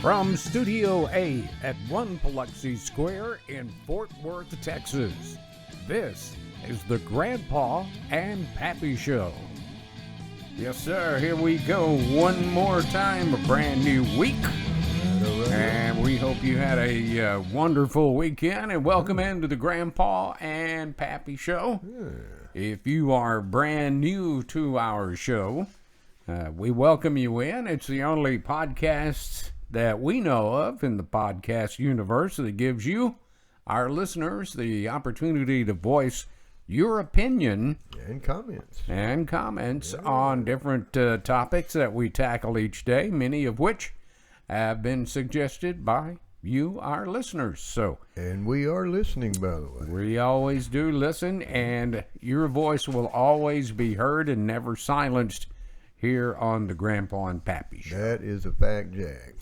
From Studio A at 1 Biloxi Square in Fort Worth, Texas, this is the Grandpa and Pappy Show. Yes, sir, here we go one more time, a brand new week. And we hope you had a wonderful weekend, and welcome into the Grandpa and Pappy Show. If you are brand new to our show, we welcome you in. It's the only podcast that we know of in the podcast universe that gives you, our listeners, the opportunity to voice your opinion and comments on different topics that we tackle each day, many of which have been suggested by you, our listeners. And we are listening, by the way. We always do listen, and your voice will always be heard and never silenced here on the Grandpa and Pappy Show. That is a fact, Jack.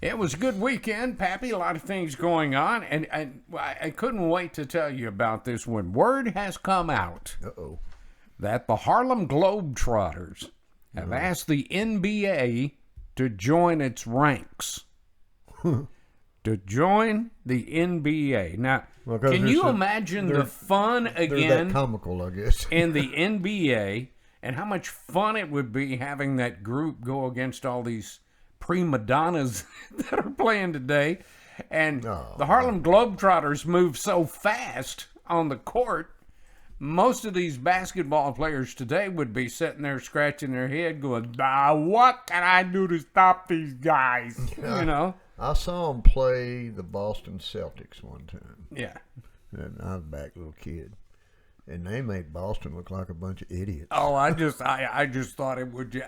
It was a good weekend, Pappy. A lot of things going on, and I couldn't wait to tell you about this one. Word has come out that the Harlem Globetrotters have asked the NBA to join its ranks. To join the NBA. Now, can you imagine the fun again? They're that comical, I guess. In the NBA, and how much fun it would be having that group go against all these prima donnas that are playing today. And the Harlem Globetrotters move so fast on the court, most of these basketball players today would be sitting there scratching their head going, what can I do to stop these guys? You know? I saw them play the Boston Celtics one time. Yeah. And I was back little kid. And they made Boston look like a bunch of idiots. Oh, I just thought it would.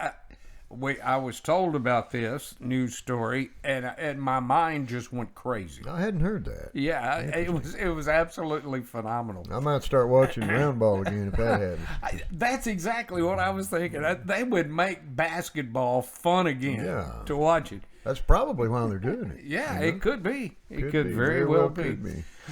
I was told about this news story, and my mind just went crazy. I hadn't heard that. Yeah, it was absolutely phenomenal. I might start watching round ball again if that happens. That's exactly what I was thinking. They would make basketball fun again to watch it. That's probably why they're doing it. Yeah, it could be. It could very well be.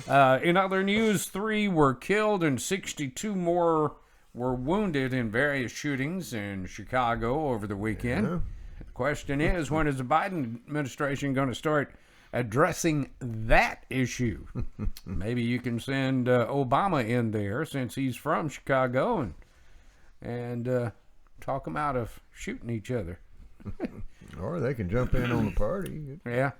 In other news, 3 were killed and 62 more were wounded in various shootings in Chicago over the weekend. Yeah. The question is, when is the Biden administration going to start addressing that issue? Maybe you can send Obama in there, since he's from Chicago, and talk them out of shooting each other. Or they can jump in on the party. Yeah.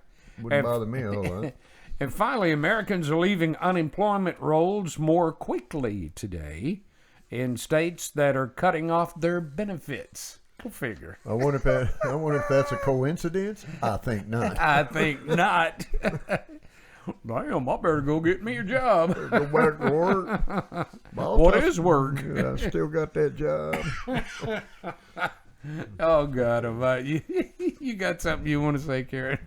Wouldn't bother me a whole lot. And finally, Americans are leaving unemployment rolls more quickly today in states that are cutting off their benefits. Go figure. I wonder if that's a coincidence. I think not. I think not. Damn, I better go get me a job. Go back to work. Boss, what is work? I still got that job. Oh, God, you got something you want to say, Karen?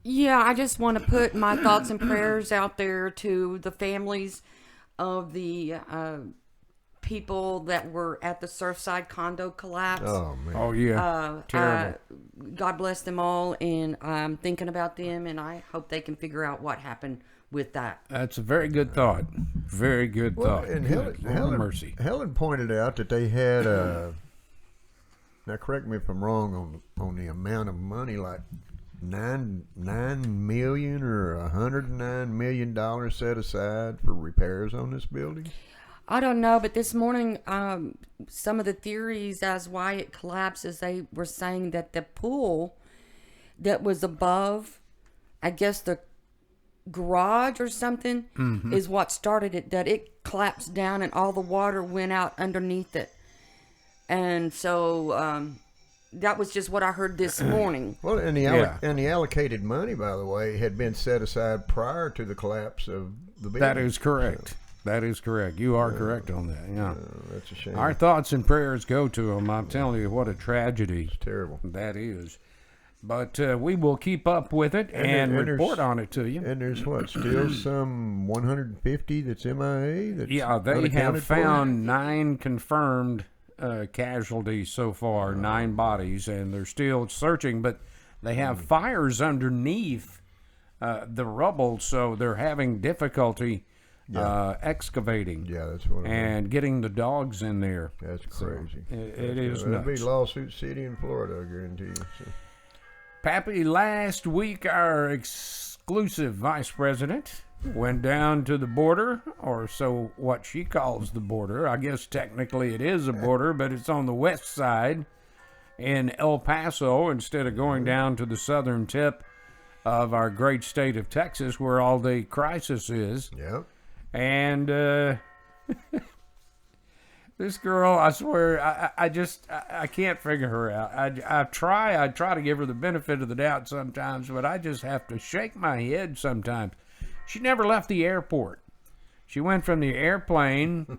Yeah, I just want to put my thoughts and prayers out there to the families of the people that were at the Surfside condo collapse. Oh, man. Oh, yeah. Terrible. God bless them all, and I'm thinking about them, and I hope they can figure out what happened with that. That's a very good thought. Very good thought. And mercy. Helen pointed out that they had now correct me if I'm wrong on the amount of money, like $9 million or $109 million set aside for repairs on this building. I don't know, but this morning, some of the theories as why it collapses, they were saying that the pool that was above, I guess the garage or something, is what started it, that it collapsed down and all the water went out underneath it. And so that was just what I heard this morning. Well, and the allocated money, by the way, had been set aside prior to the collapse of the building. That is correct. So. That is correct. You are correct on that. Yeah. That's a shame. Our thoughts and prayers go to them. I'm telling you, what a tragedy. It's terrible. That is. But we will keep up with it and report on it to you. And there's still some 150 that's MIA? That's they have found 9 confirmed casualties so far, 9 bodies, and they're still searching, but they have fires underneath the rubble, so they're having difficulty excavating. Yeah, that's what and getting the dogs in there. That's crazy. So it is nuts. It'll be lawsuit city in Florida, I guarantee you. So. Pappy, last week our exclusive vice president went down to the border, or so what she calls the border. I guess technically it is a border, but it's on the west side in El Paso instead of going down to the southern tip of our great state of Texas where all the crisis is. Yep. And this girl, I swear, I can't figure her out. I try to give her the benefit of the doubt sometimes, but I just have to shake my head sometimes. She never left the airport. She went from the airplane,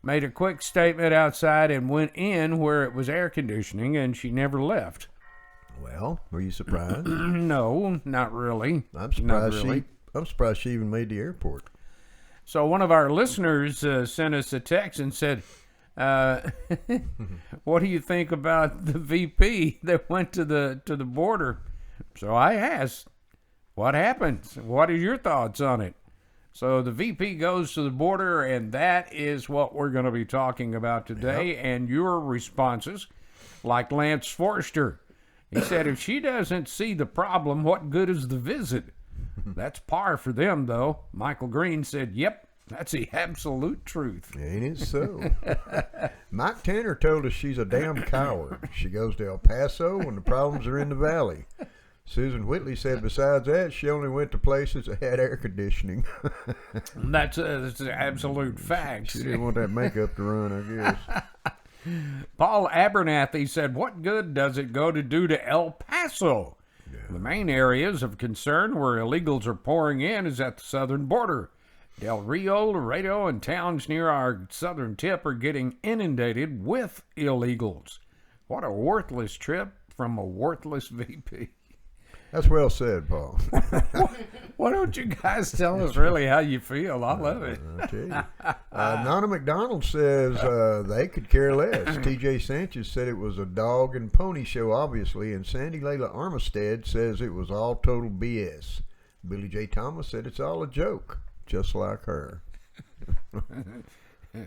made a quick statement outside, and went in where it was air conditioning, and she never left. Well, were you surprised? No, not really. I'm surprised she even made the airport. So one of our listeners sent us a text and said, what do you think about the VP that went to the border? So I asked, what happens? What are your thoughts on it? So the VP goes to the border, and that is what we're going to be talking about today. Yep. And your responses, like Lance Forster. He said, if she doesn't see the problem, what good is the visit? That's par for them, though. Michael Green said, yep, that's the absolute truth. Ain't it so? Mike Tanner told us she's a damn coward. She goes to El Paso when the problems are in the valley. Susan Whitley said besides that, she only went to places that had air conditioning. That's an absolute fact. She didn't want that makeup to run, I guess. Paul Abernathy said, what good does it go to do to El Paso? Yeah. The main areas of concern where illegals are pouring in is at the southern border. Del Rio, Laredo, and towns near our southern tip are getting inundated with illegals. What a worthless trip from a worthless VP. That's well said, Paul. Why don't you guys tell us really how you feel? I love it. I'll tell you. Nana McDonald says they could care less. TJ Sanchez said it was a dog and pony show, obviously, and Sandy Layla Armistead says it was all total BS. Billy J. Thomas said it's all a joke, just like her.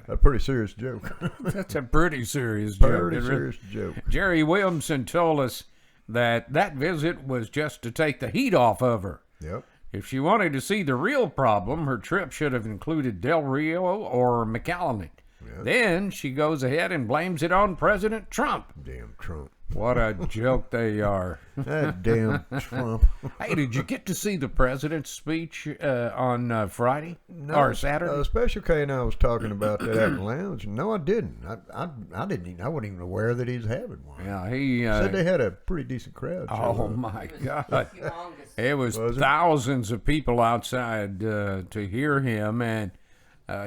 A pretty serious joke. That's a pretty serious joke. Pretty serious joke. Jerry Williamson told us that visit was just to take the heat off of her. Yep. If she wanted to see the real problem, her trip should have included Del Rio or McAllen. Yep. Then she goes ahead and blames it on President Trump. Damn Trump. What a joke they are. That damn Trump. Hey, did you get to see the president's speech on Friday or Saturday? Special K and I was talking about that at the lounge. No, I didn't. I didn't. I wasn't even aware that he was having one. Yeah, he said they had a pretty decent crowd. Oh my God! It was thousands of people outside to hear him, and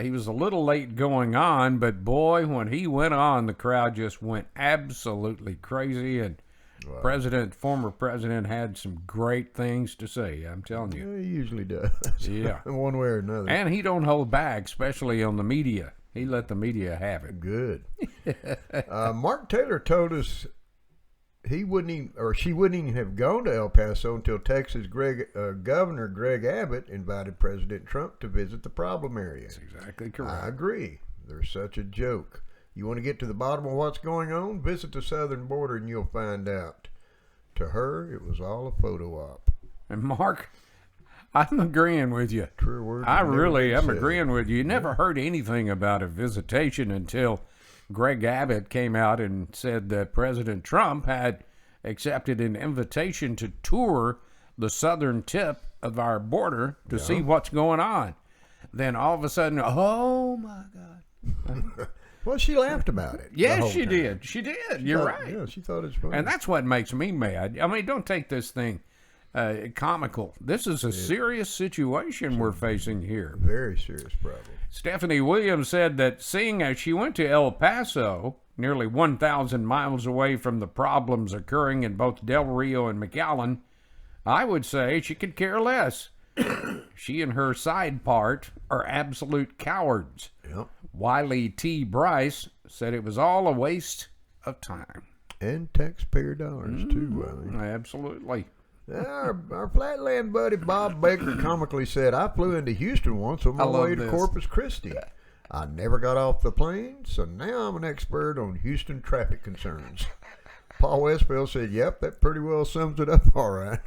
he was a little late going on, but boy, when he went on, the crowd just went absolutely crazy, and wow. Former president had some great things to say, I'm telling you. He usually does. Yeah. One way or another. And he don't hold back, especially on the media. He let the media have it. Good. Mark Taylor told us she wouldn't even have gone to El Paso until Texas Governor Greg Abbott invited President Trump to visit the problem area. That's exactly correct. I agree. They're such a joke. You want to get to the bottom of what's going on? Visit the southern border and you'll find out. To her, it was all a photo op. And Mark, I'm agreeing with you. True word. I really am agreeing with you. You never heard anything about a visitation until Greg Abbott came out and said that President Trump had accepted an invitation to tour the southern tip of our border to see what's going on. Then all of a sudden, oh my God. Well, she laughed about it. Yes, she did. She did. You're right. Yeah, she thought it was funny. And that's what makes me mad. I mean, don't take this thing comical. This is a serious situation we're facing here. Very serious problem. Stephanie Williams said that seeing as she went to El Paso, nearly 1,000 miles away from the problems occurring in both Del Rio and McAllen, I would say she could care less. She and her side part are absolute cowards. Yep. Wiley T. Bryce said it was all a waste of time. And taxpayer dollars, too, Wiley. Absolutely. Our Flatland buddy Bob Baker comically said, I flew into Houston once on my way to Corpus Christi. I never got off the plane, so now I'm an expert on Houston traffic concerns. Paul Westfield said, "Yep, that pretty well sums it up all right."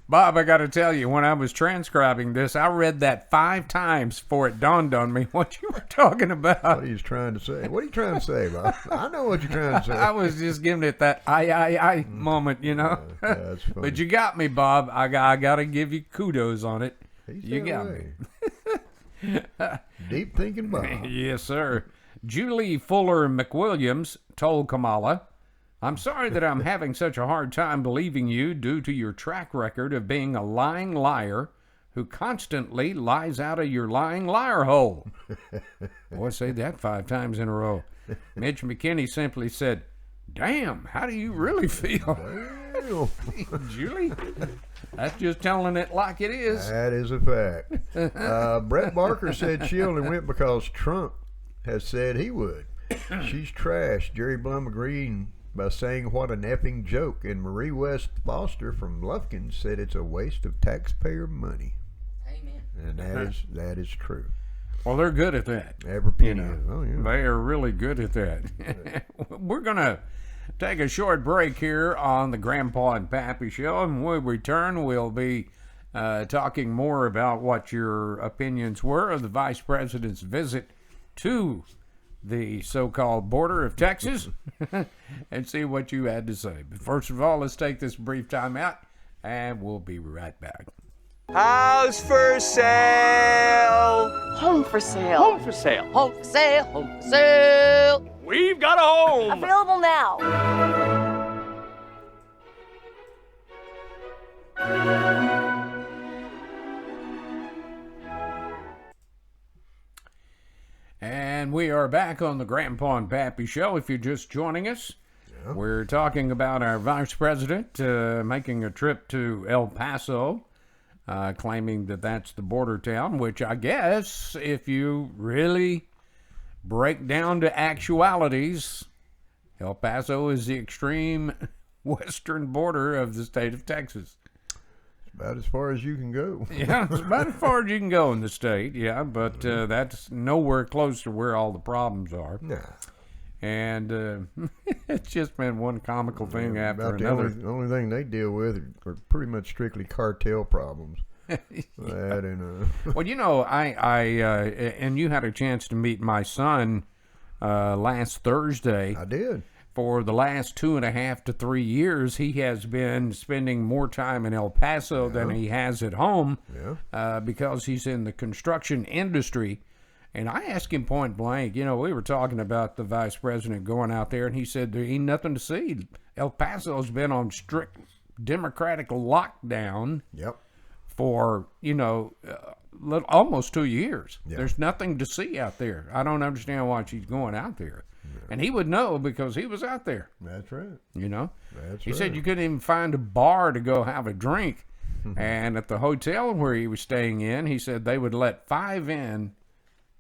Bob, I got to tell you, when I was transcribing this, I read that 5 times before it dawned on me what you were talking about. What he's trying to say. What are you trying to say, Bob? I know what you're trying to say. I was just giving it that I moment, you know. That's funny. But you got me, Bob. I got to give you kudos on it. He's You that got way. Deep thinking Bob. Yes, sir. Julie Fuller McWilliams told Kamala, "I'm sorry that I'm having such a hard time believing you due to your track record of being a lying liar who constantly lies out of your lying liar hole." Boy, say that 5 times in a row. Mitch McKinney simply said, "Damn, how do you really feel?" Damn. Julie, that's just telling it like it is. That is a fact. Brett Barker said she only went because Trump has said he would. She's trash. Jerry Blum agreed by saying what an effing joke. And Marie West Foster from Lufkin said it's a waste of taxpayer money. Amen. And that is true. Well, they're good at that. Every penny. You know, Oh, yeah. they are really good at that. We're going to take a short break here on the Grandpa and Pappy Show, and when we return, we'll be talking more about what your opinions were of the Vice President's visit to the so-called border of Texas and see what you had to say. But first of all, let's take this brief time out, and we'll be right back. House for sale! Home for sale. Home for sale. Home for sale. Home for sale. We've got a home! Available now. And we are back on the Grandpa and Pappy Show. If you're just joining us, we're talking about our Vice President making a trip to El Paso, claiming that that's the border town, which I guess, if you really break down to actualities, El Paso is the extreme western border of the state of Texas. About as far as you can go. Yeah, it's about as far as you can go in the state, yeah, but that's nowhere close to where all the problems are. Nah. And it's just been one comical thing after About another. the only thing they deal with are pretty much strictly cartel problems. That and Well, you know, and you had a chance to meet my son last Thursday. I did. For the last 2.5 to 3 years, he has been spending more time in El Paso than he has at home because he's in the construction industry. And I asked him point blank, you know, we were talking about the vice president going out there, and he said there ain't nothing to see. El Paso's been on strict Democratic lockdown Yep. for, you know, almost 2 years. Yeah. There's nothing to see out there. I don't understand why she's going out there. And he would know because he was out there, That's right. you know. That's He right. said you couldn't even find a bar to go have a drink. And at the hotel where he was staying in, he said they would let 5 in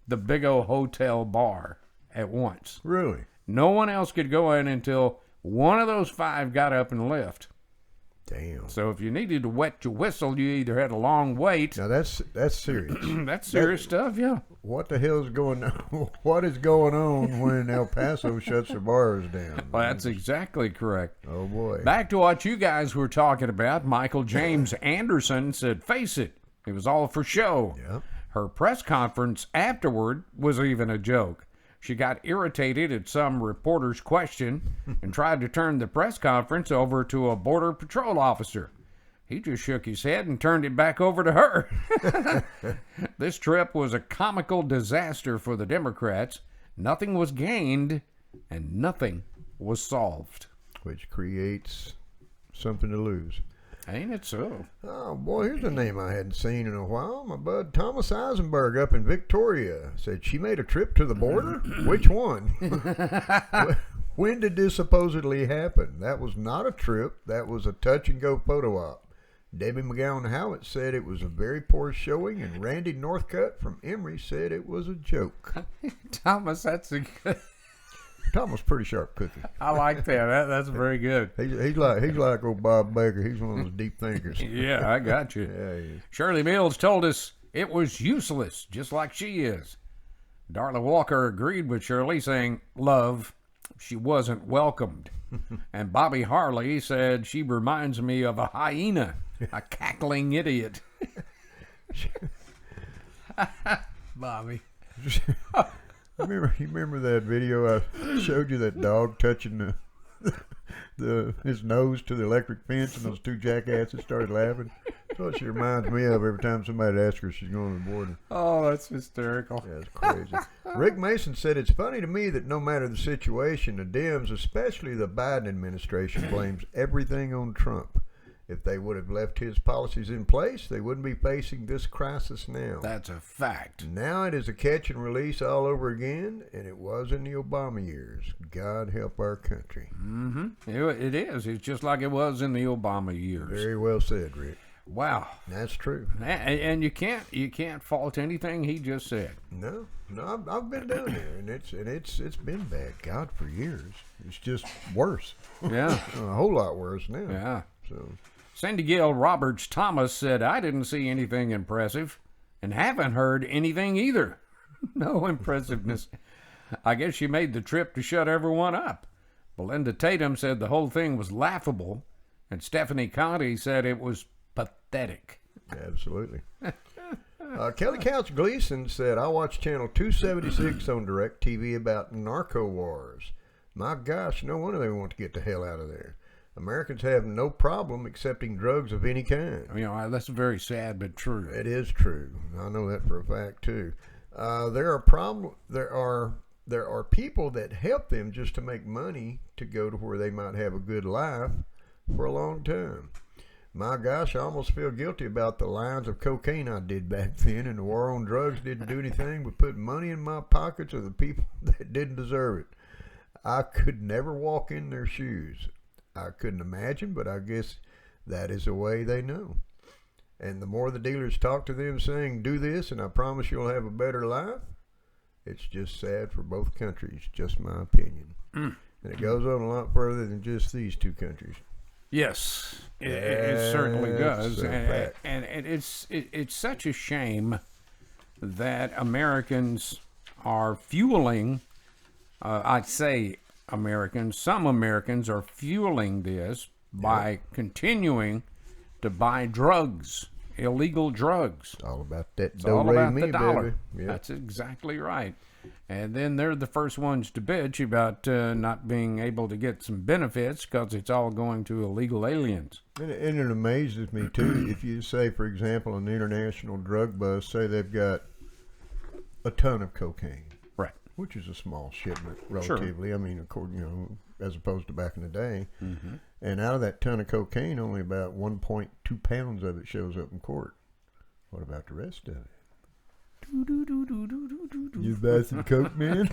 the big old hotel bar at once. Really? No one else could go in until one of those 5 got up and left. Damn. So if you needed to wet your whistle, you either had a long wait. Now that's serious. That's serious stuff, yeah. What the hell's going on? What is going on when El Paso shuts the bars down? Well, that's exactly correct. Oh boy. Back to what you guys were talking about, Michael James Anderson said, face it was all for show. Yeah. Her press conference afterward was even a joke. She got irritated at some reporter's question and tried to turn the press conference over to a Border Patrol officer. He just shook his head and turned it back over to her. This trip was a comical disaster for the Democrats. Nothing was gained and nothing was solved. Which creates something to lose. Ain't it so? Oh boy, here's a name I hadn't seen in a while. My bud Thomas Eisenberg up in Victoria said she made a trip to the border. Which one? When did this supposedly happen? That was not a trip. That was a touch and go photo op. Debbie McGowan Howitt said it was a very poor showing, and Randy Northcutt from Emory said it was a joke. Thomas, that's a good... Thomas pretty sharp cookie. I like that. That's very good. He's like old Bob Baker. He's one of those deep thinkers. Yeah, I got you. Yeah, he is. Shirley Mills told us it was useless, just like she is. Darla Walker agreed with Shirley, saying, love, she wasn't welcomed. And Bobby Harley said she reminds me of a hyena, a cackling idiot. Bobby. You remember that video I showed you, that dog touching his nose to the electric fence, and those two jackasses started laughing? That's what she reminds me of every time somebody asks her if she's going to the border. Oh, that's hysterical. That's crazy. Rick Mason said, it's funny to me that no matter the situation, the Dems, especially the Biden administration, blames everything on Trump. If they would have left his policies in place, they wouldn't be facing this crisis now. That's a fact. Now it is a catch and release all over again, and it was in the Obama years. God help our country. Mm-hmm. It is. It's just like it was in the Obama years. Very well said, Rick. Wow. That's true. And you can't fault anything he just said. No, I've been down there, and it's been bad. God, for years. It's just worse. Yeah. A whole lot worse now. Yeah. So. Cindy Gill Roberts Thomas said, I didn't see anything impressive and haven't heard anything either. No impressiveness. I guess she made the trip to shut everyone up. Belinda Tatum said the whole thing was laughable, and Stephanie Conti said it was pathetic. Absolutely. Kelly Couch Gleason said, I watched Channel 276 on DirecTV about narco wars. My gosh, no wonder they want to get the hell out of there. Americans have no problem accepting drugs of any kind. You know, that's very sad but true. It is true. I know that for a fact too. There are people that help them just to make money to go to where they might have a good life for a long time. My gosh, I almost feel guilty about the lines of cocaine I did back then, and the war on drugs didn't do anything but put money in my pockets of the people that didn't deserve it. I could never walk in their shoes. I couldn't imagine, but I guess that is the way they know. And the more the dealers talk to them saying, do this and I promise you'll have a better life, it's just sad for both countries, just my opinion. And it goes on a lot further than just these two countries. Yes, it certainly does. That's And it's such a shame that Americans are fueling, I'd say some Americans are fueling this by continuing to buy drugs, illegal drugs. It's all about that It's all about the dollar. Baby. Yep. That's exactly right. And then they're the first ones to bitch about not being able to get some benefits because it's all going to illegal aliens. And it amazes me, too, if you say, for example, an international drug bust, say they've got a ton of cocaine. Right. Which is a small shipment, relatively. Sure. I mean, as opposed to back in the day. Mm-hmm. And out of that ton of cocaine, only about 1.2 pounds of it shows up in court. What about the rest of it? You buy some coke, man?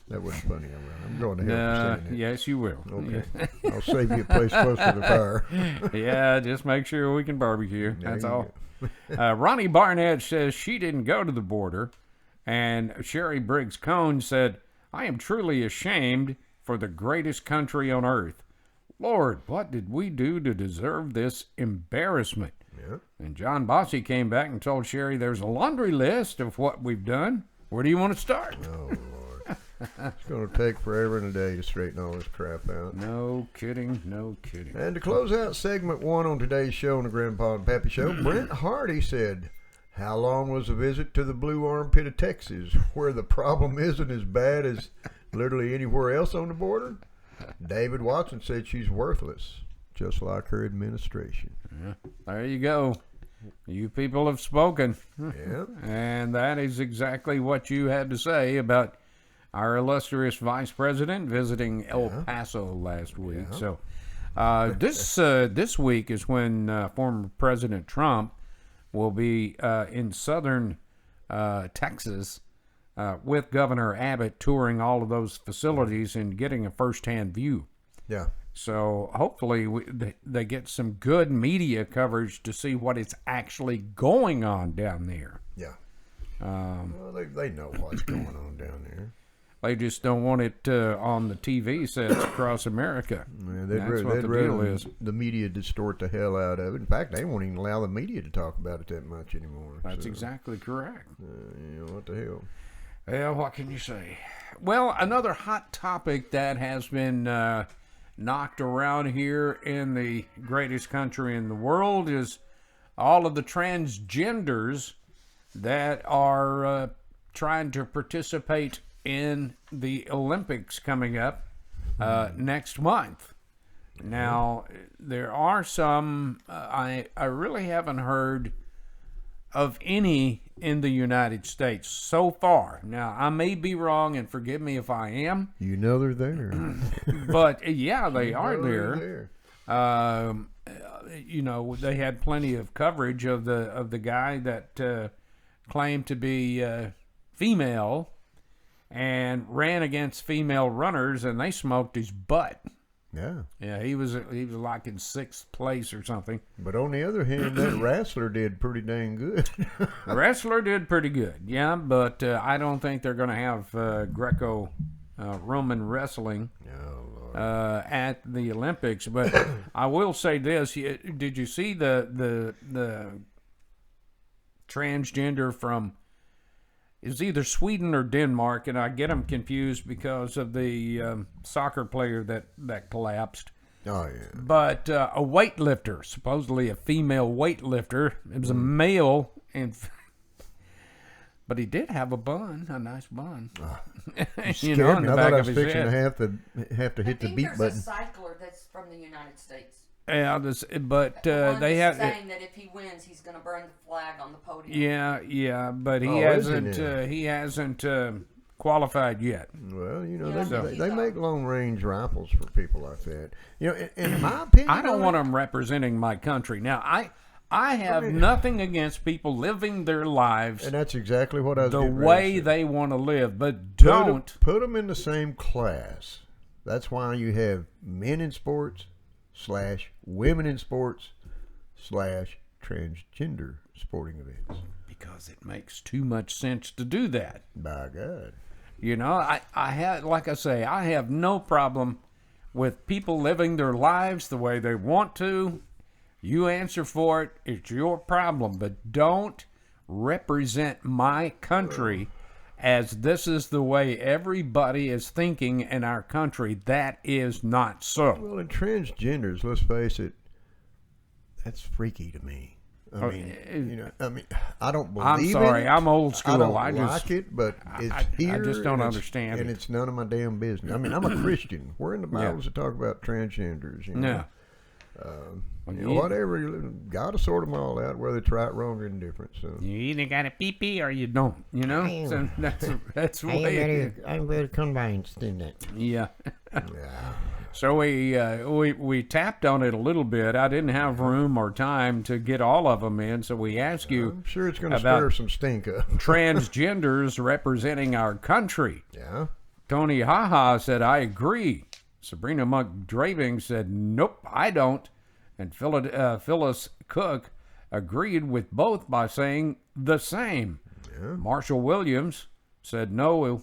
That wasn't funny. I'm going to hell for saying that. Yes, you will. Okay. I'll save you a place close to the fire. Yeah, just make sure we can barbecue. There That's you all. Ronnie Barnett says she didn't go to the border. And Sherry Briggs Cone said, I am truly ashamed for the greatest country on earth. Lord, what did we do to deserve this embarrassment? Yeah. And John Bossy came back and told Sherry there's a laundry list of what we've done. Where do you want to start? Oh, Lord. It's going to take forever and a day to straighten all this crap out. No kidding, no kidding. And to close out segment 1 on today's show on the Grandpa and Pappy Show, Brent Hardy said, how long was the visit to the Blue Armpit of Texas, where the problem isn't as bad as literally anywhere else on the border? David Watson said she's worthless, just like her administration. Yeah, there you go. You people have spoken. Yeah. And that is exactly what you had to say about our illustrious vice president visiting El Paso last week. Yeah. So this week is when former President Trump will be in southern Texas with Governor Abbott touring all of those facilities and getting a firsthand view. Yeah. So hopefully they get some good media coverage to see what is actually going on down there. Yeah. Well, they know what's going on down there. They just don't want it on the TV sets across America. Yeah, That's what the deal is. The media distort the hell out of it. In fact, they won't even allow the media to talk about it that much anymore. That's exactly correct. What the hell? Well, what can you say? Well, another hot topic that has been knocked around here in the greatest country in the world is all of the transgenders that are trying to participate in the Olympics coming up next month. Now, there are some, I really haven't heard of any in the United States so far. Now, I may be wrong, and forgive me if I am. You know they're there. But, yeah, they are They're there. You know, they had plenty of coverage of the guy that claimed to be female and ran against female runners, and they smoked his butt. Yeah. He was like in 6th place or something. But on the other hand, that wrestler did pretty dang good. The wrestler did pretty good, yeah, but I don't think they're going to have Greco-Roman wrestling at the Olympics. But I will say this: did you see the transgender from? It's either Sweden or Denmark, and I get them confused because of the soccer player that collapsed. Oh, yeah. But a weightlifter, supposedly a female weightlifter. It was a male, but he did have a nice bun. You know, in the I back thought I of was his fixing head. to have to hit the beat There's button. a cycler that's from the United States. Yeah, but The one they that's have. saying that if he wins, he's going to burn the flag on the podium. Yeah, but he Oh, is he hasn't. now? He hasn't qualified yet. Well, you know, Yeah, they make long-range rifles for people like that. You know, in my opinion, I don't want them representing my country. Now, I have nothing against people living their lives and that's exactly what I was the getting ready way to say. they want to live, but don't. Put them in the same class. That's why you have men in sports / women in sports / transgender sporting events. Because it makes too much sense to do that. By God. You know, I have, like I say, I have no problem with people living their lives the way they want to. You answer for it. It's your problem. But don't represent my country as this is the way everybody is thinking in our country. That is not so. Well, in transgenders, let's face it, that's freaky to me. I mean, I don't believe I'm sorry, in it. I'm old school. I don't I just- like it, but it's I here. just don't and understand and it. it's none of my damn business. I mean, I'm a Christian. We're in the Bible to talk about transgenders. You know? Yeah. You know, whatever. Got to sort them all out, whether it's right, wrong, or indifferent. So. You either got a pee-pee or you don't, you know? So that's the way it is. I'm very convinced in that. Yeah. Yeah. So we tapped on it a little bit. I didn't have room or time to get all of them in, so we asked you I'm sure it's going to about stir some stink up. transgenders representing our country. Yeah. Tony Haha said, I agree. Sabrina Monk Draving said, nope, I don't. And Phyllis Cook agreed with both by saying the same. Yeah. Marshall Williams said no,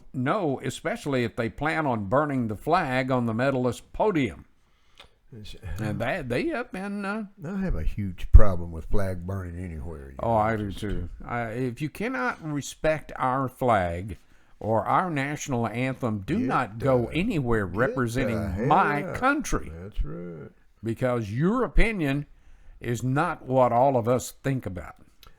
especially if they plan on burning the flag on the medalist podium. And they have been. I have a huge problem with flag burning anywhere. Oh, I do too. If you cannot respect our flag or our national anthem, do not go anywhere representing my country. That's right. Because your opinion is not what all of us think about.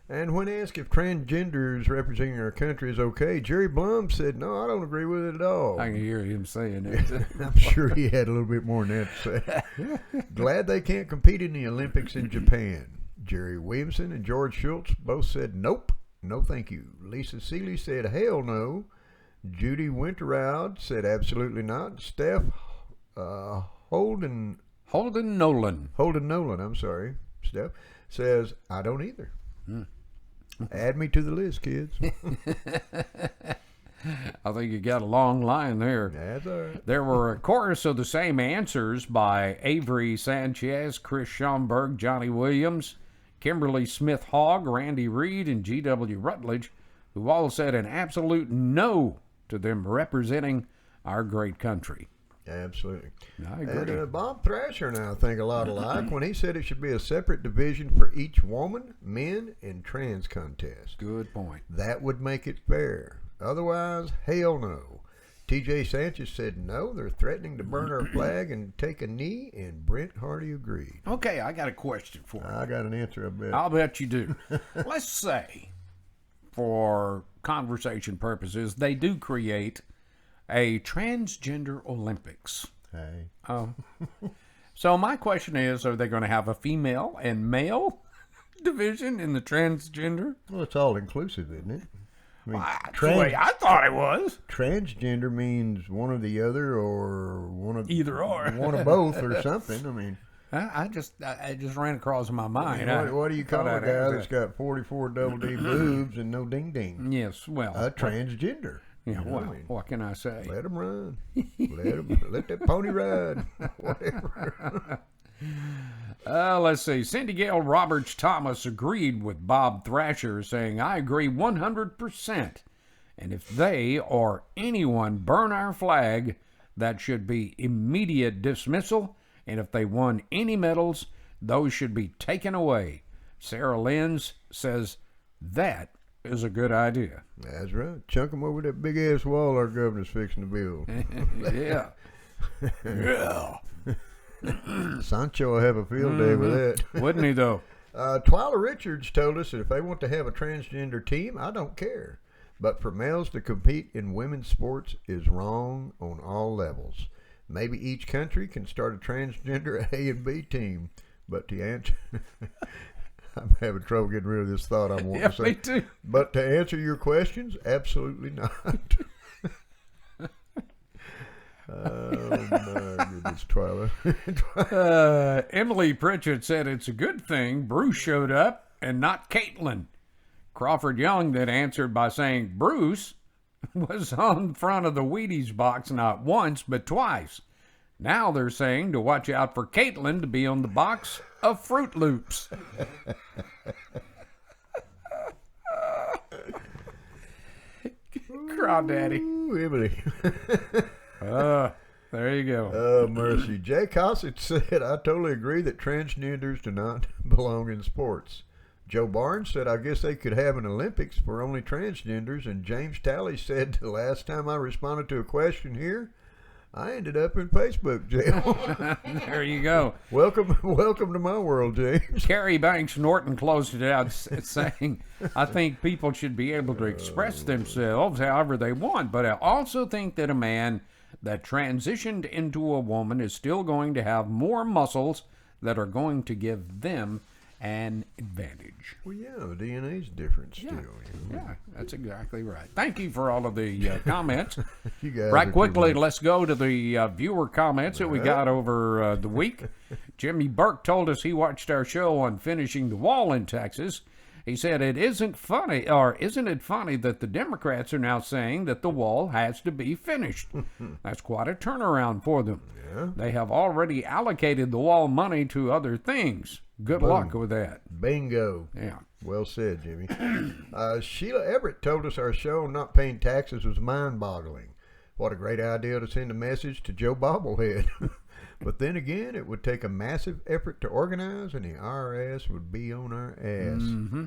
And when asked if transgenders representing our country is okay, Jerry Blum said, no, I don't agree with it at all. I can hear him saying it. I'm sure he had a little bit more than that to say. Glad they can't compete in the Olympics in Japan. Jerry Williamson and George Schultz both said, nope, no thank you. Lisa Seeley said, hell no. Judy Winterroud said, absolutely not. Steph Holden Nolan, I'm sorry, Steph, says, I don't either. Add me to the list, kids. I think you got a long line there. That's all right. There were a chorus of the same answers by Avery Sanchez, Chris Schomburg, Johnny Williams, Kimberly Smith Hogg, Randy Reed, and G.W. Rutledge, who all said an absolute no to them representing our great country. Absolutely. I agree. And Bob Thrasher and I think a lot alike when he said it should be a separate division for each woman, men, and trans contest. Good point. That would make it fair. Otherwise, hell no. TJ Sanchez said no, they're threatening to burn our flag and take a knee, and Brent Hardy agreed. Okay, I got a question for you. I got an answer, I bet. I'll bet you do. Let's say, for conversation purposes, they do create a transgender Olympics. Hey. So my question is, are they going to have a female and male division in the transgender? Well, it's all inclusive, isn't it? I mean, That's the way I thought it was. transgender means one or the other, or Either or. one of both, or something. I mean, I just ran across my mind. what do you call a thought I'd guy ask that's that. got 44 double D boobs and no ding ding? Yes, well. A transgender. Yeah, You know, well, I mean, what can I say? let them run. Let that pony ride. Whatever. Let's see. Cindy Gale Roberts Thomas agreed with Bob Thrasher, saying, I agree 100%. And if they or anyone burn our flag, that should be immediate dismissal. And if they won any medals, those should be taken away. Sarah Lenz says that is a good idea. That's right. Chunk them over that big ass wall our governor's fixing to build. Yeah. Yeah. Sancho will have a field day with that. Wouldn't he, though? Twyla Richards told us that if they want to have a transgender team, I don't care. But for males to compete in women's sports is wrong on all levels. Maybe each country can start a transgender A and B team. But to answer... I'm having trouble getting rid of this thought I'm wanting to say. Me too. But to answer your questions, absolutely not. Oh, my goodness, Twyla. Emily Pritchett said it's a good thing Bruce showed up and not Caitlin. Crawford Young then answered by saying Bruce was on front of the Wheaties box not once but twice. Now they're saying to watch out for Caitlin to be on the box of Fruit Loops. Crawdaddy. Ooh, Emily. There you go. Oh, mercy. Jay Cossett said, I totally agree that transgenders do not belong in sports. Joe Barnes said, I guess they could have an Olympics for only transgenders. And James Talley said, the last time I responded to a question here, I ended up in Facebook jail. There you go. Welcome to my world, James. Carrie Banks Norton closed it out saying, I think people should be able to express themselves however they want, but I also think that a man that transitioned into a woman is still going to have more muscles that are going to give them an advantage. Well, yeah, the DNA's different still. Yeah. You know? Yeah, that's exactly right. Thank you for all of the comments. You guys Right are quickly, too let's go to the viewer comments that we got over the week. Jimmy Burke told us he watched our show on finishing the wall in Texas. He said, isn't it funny that the Democrats are now saying that the wall has to be finished? That's quite a turnaround for them. Yeah. They have already allocated the wall money to other things. Good luck with that. Bingo. Yeah. Well said, Jimmy. Sheila Everett told us our show on not paying taxes was mind-boggling. What a great idea to send a message to Joe Bobblehead. But then again, it would take a massive effort to organize, and the IRS would be on our ass. Mm-hmm.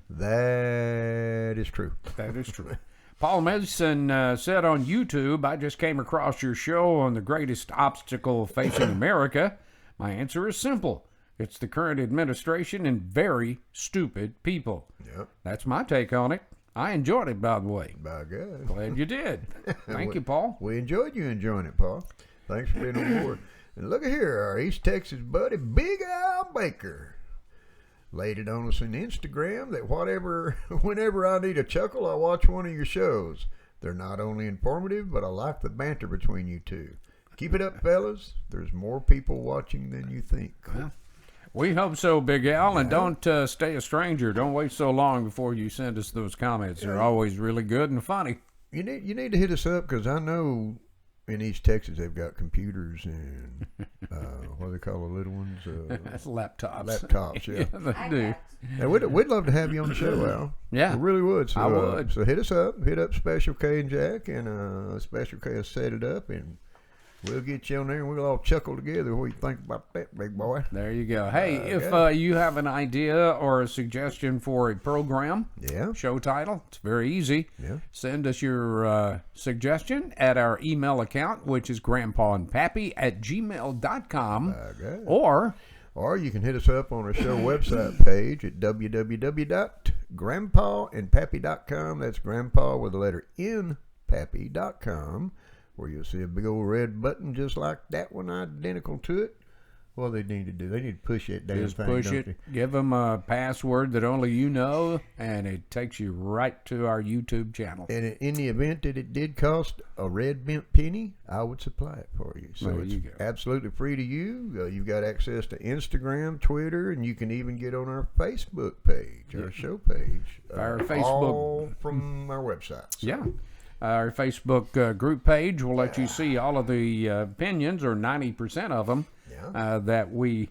That is true. That is true. Paul Medson said on YouTube, I just came across your show on the greatest obstacle facing America. My answer is simple. It's the current administration and very stupid people. Yep. That's my take on it. I enjoyed it, by the way. By God. Glad you did. Thank you, Paul. We enjoyed you enjoying it, Paul. Thanks for being on board. And look at here, our East Texas buddy, Big Al Baker, laid it on us on Instagram that whenever I need a chuckle, I watch one of your shows. They're not only informative, but I like the banter between you two. Keep it up, fellas. There's more people watching than you think. Well, we hope so, Big Al, and don't stay a stranger. Don't wait so long before you send us those comments. They're always really good and funny. You need to hit us up, because I know in East Texas they've got computers and what do they call the little ones? That's laptops. Laptops, yeah. They do. And we'd love to have you on the show, Al. Yeah. We really would. So, I would. So hit us up. Hit up Special K and Jack, and Special K will set it up, and We'll get you on there and we'll all chuckle together. What do you think about that, big boy? There you go. Hey, if you have an idea or a suggestion for a program, show title, it's very easy. Yeah. Send us your suggestion at our email account, which is grandpaandpappy@gmail.com. Or you can hit us up on our show website page at www.grandpaandpappy.com. That's grandpa with the letter N, pappy.com, where you'll see a big old red button just like that one, identical to it. What they need to do, they need to push that damn Just thing, push don't it, they? give them a password that only you know, and it takes you right to our YouTube channel. And in the event that it did cost a red bent penny, I would supply it for you. So There it's you go. absolutely free to you. You've got access to Instagram, Twitter, and you can even get on our Facebook page, our show page. Our Facebook. All from our website. So. Yeah. Our Facebook group page will let you see all of the opinions, or 90% of them, that we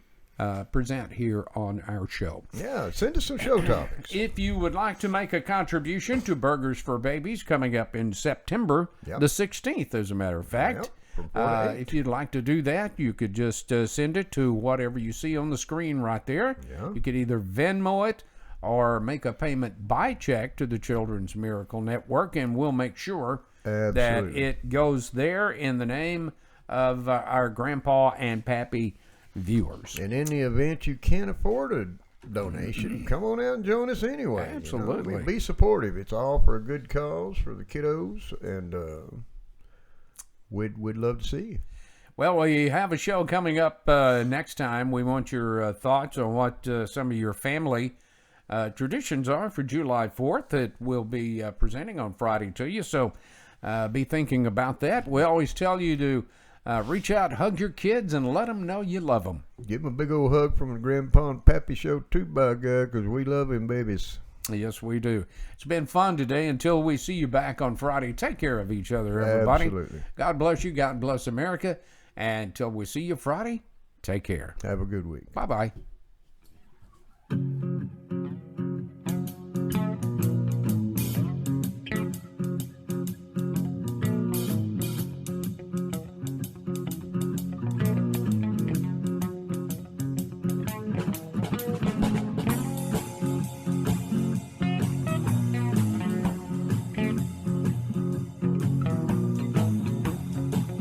present here on our show. Yeah, send us some show topics. If you would like to make a contribution to Burgers for Babies coming up in September the 16th, as a matter of fact, from 4 to 8. if you'd like to do that, you could just send it to whatever you see on the screen right there. Yeah. You could either Venmo it or make a payment by check to the Children's Miracle Network, and we'll make sure that Absolutely. it goes there in the name of our Grandpa and Pappy viewers. And in the event you can't afford a donation, come on out and join us anyway. Absolutely. I mean, be supportive. It's all for a good cause for the kiddos, and we'd love to see you. Well, we have a show coming up next time. We want your thoughts on what some of your family traditions are for July 4th that we'll be presenting on Friday to you. So be thinking about that. We always tell you to reach out, hug your kids, and let them know you love them. Give them a big old hug from the Grandpa and Pappy Show too, by God, because we love him, babies. Yes, we do. It's been fun today. Until we see you back on Friday, take care of each other, everybody. Absolutely. God bless you. God bless America. And until we see you Friday, take care. Have a good week. Bye-bye.